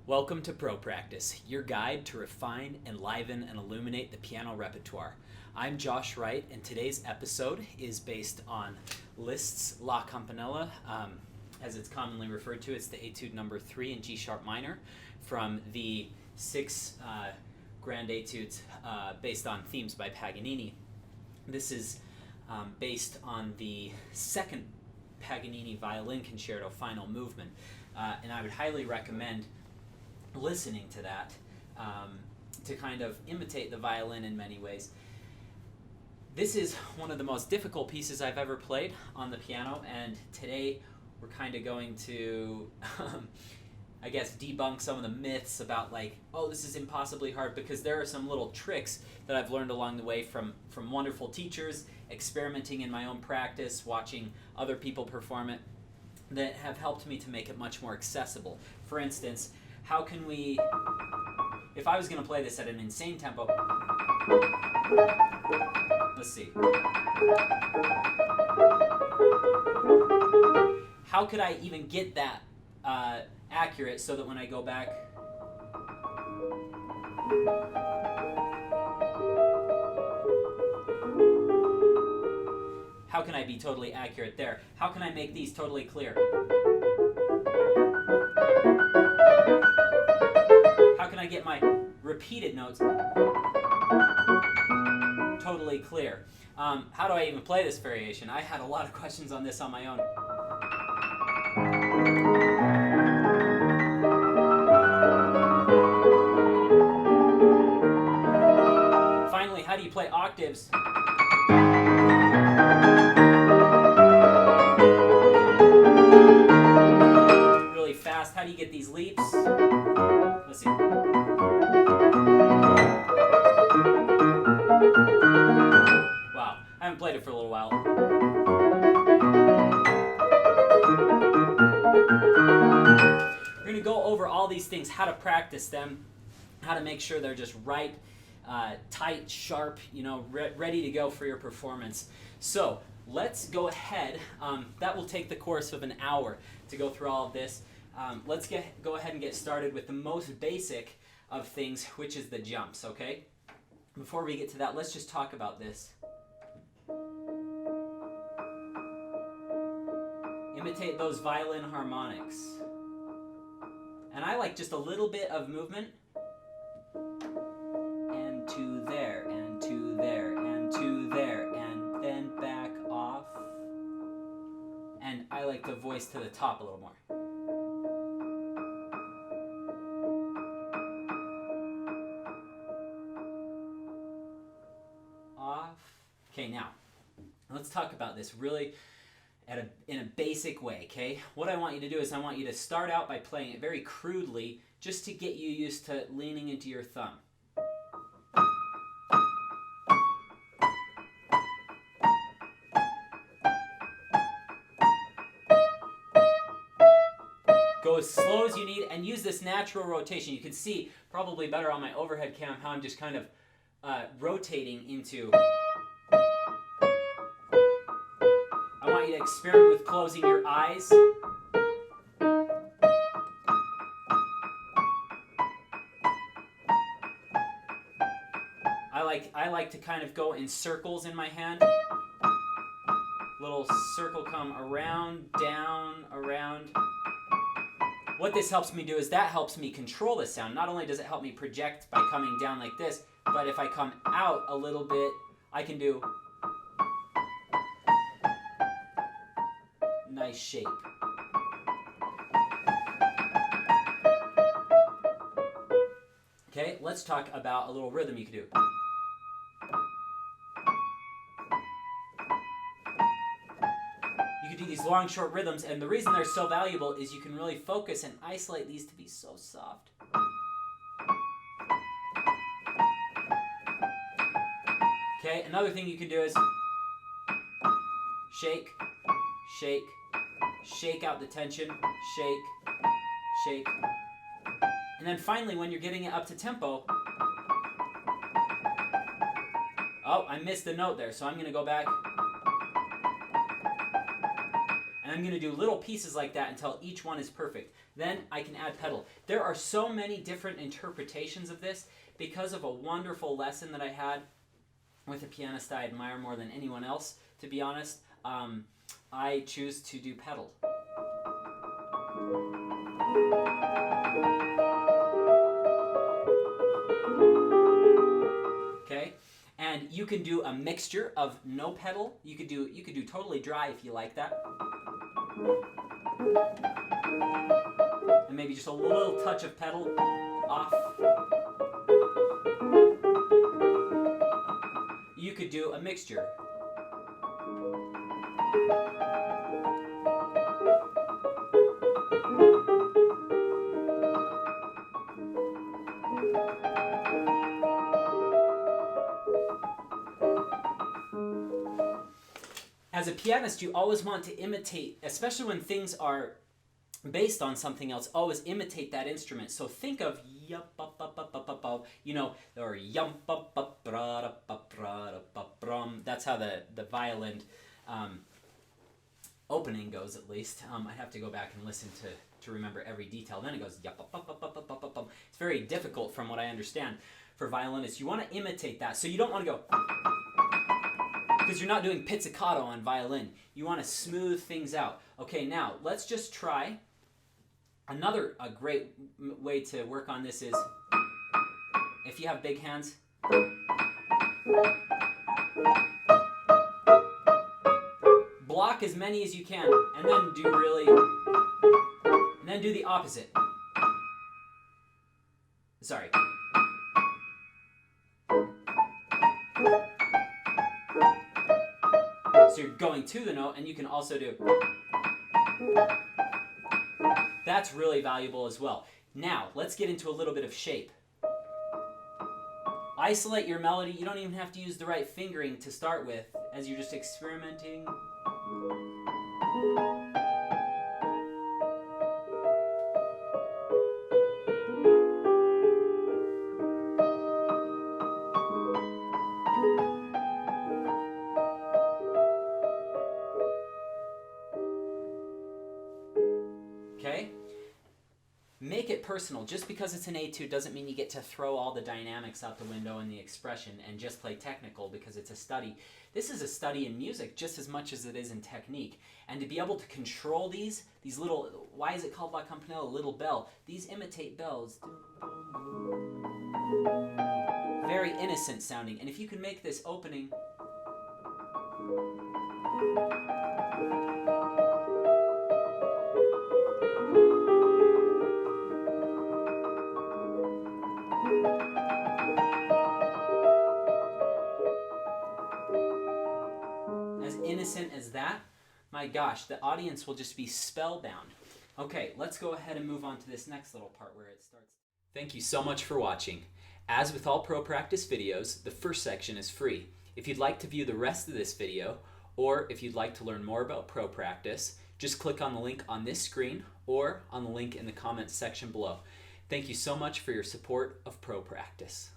Welcome to ProPractice, your guide to refine, enliven, and illuminate the piano repertoire. I'm Josh Wright, and today's episode is based on Liszt's La Campanella, as it's commonly referred to. It's the Etude No.3 in G sharp minor from the 6 grand etudes based on themes by Paganini. This is based on the second Paganini violin concerto final movement, and I would highly recommend listening to that to kind of imitate the violin in many ways. This is one of the most difficult pieces I've ever played on the piano, and today we're kind of going to I guess debunk some of the myths about like, oh, this is impossibly hard, because there are some little tricks that I've learned along the way from wonderful teachers, experimenting in my own practice, watching other people perform it, that have helped me to make it much more accessible. For instance, how can we, if I was going to play this at an insane tempo, let's see. How could I even get that accurate so that when I go back, how can I be totally accurate there? How can I make these totally clear? How can I get my repeated notes totally clear? How do I even play this variation? I had a lot of questions on this on my own. Finally, how do you play octaves really fast? How do you get these leaps? Let's see. Wow, I haven't played it for a little while. We're going to go over all these things, how to practice them, how to make sure they're just right, tight, sharp, ready to go for your performance. So let's go ahead. That will take the course of an hour to go through all of this. Let's go ahead and get started with the most basic of things, which is the jumps, okay? Before we get to that, let's just talk about this. Imitate those violin harmonics. And I like just a little bit of movement. And to there, and to there, and to there, and then back off. And I like to voice to the top a little more. Okay, now, let's talk about this really in a basic way, okay? What I want you to do is I want you to start out by playing it very crudely, just to get you used to leaning into your thumb. Go as slow as you need and use this natural rotation. You can see probably better on my overhead cam how I'm just kind of rotating into. I want you to experiment with closing your eyes. I like to kind of go in circles in my hand. Little circle come around, down, around. What this helps me do is that helps me control the sound. Not only does it help me project by coming down like this, but if I come out a little bit, I can do nice shape. Okay, let's talk about a little rhythm you can do. You can do these long, short rhythms, and the reason they're so valuable is you can really focus and isolate these to be so soft. Okay, another thing you can do is shake, shake, shake out the tension, shake, shake. And then finally, when you're getting it up to tempo, oh, I missed a note there, so I'm going to go back. And And I'm going to do little pieces like that until each one is perfect. Then I can add pedal. There are so many different interpretations of this because of a wonderful lesson that I had with a pianist I admire more than anyone else, to be honest. I choose to do pedal. Okay? And you can do a mixture of no pedal. You could do totally dry if you like that. And maybe just a little touch of pedal off. You could do a mixture. As a pianist, you always want to imitate, especially when things are based on something else, always imitate that instrument. So think of you know, or that's how the violin opening goes, at least. I have to go back and listen to remember every detail. Then it goes It's very difficult from what I understand for violinists. You want to imitate that, so you don't want to go, because you're not doing pizzicato on violin. You want to smooth things out. Okay, now let's just try. Another great way to work on this is, if you have big hands, block as many as you can, and then do the opposite. Sorry. So you're going to the note, and you can also do. That's really valuable as well. Now, let's get into a little bit of shape. Isolate your melody. You don't even have to use the right fingering to start with, as you're just experimenting. Okay? Make it personal. Just because it's an etude doesn't mean you get to throw all the dynamics out the window and the expression and just play technical because it's a study. This is a study in music just as much as it is in technique. And to be able to control these little, why is it called La Campanella, little bell? These imitate bells. Very innocent sounding. And if you can make this opening as innocent as that, my gosh, the audience will just be spellbound. Okay, let's go ahead and move on to this next little part where it starts. Thank you so much for watching. As with all ProPractice videos, the first section is free. If you'd like to view the rest of this video, or if you'd like to learn more about ProPractice, just click on the link on this screen or on the link in the comments section below. Thank you so much for your support of ProPractice.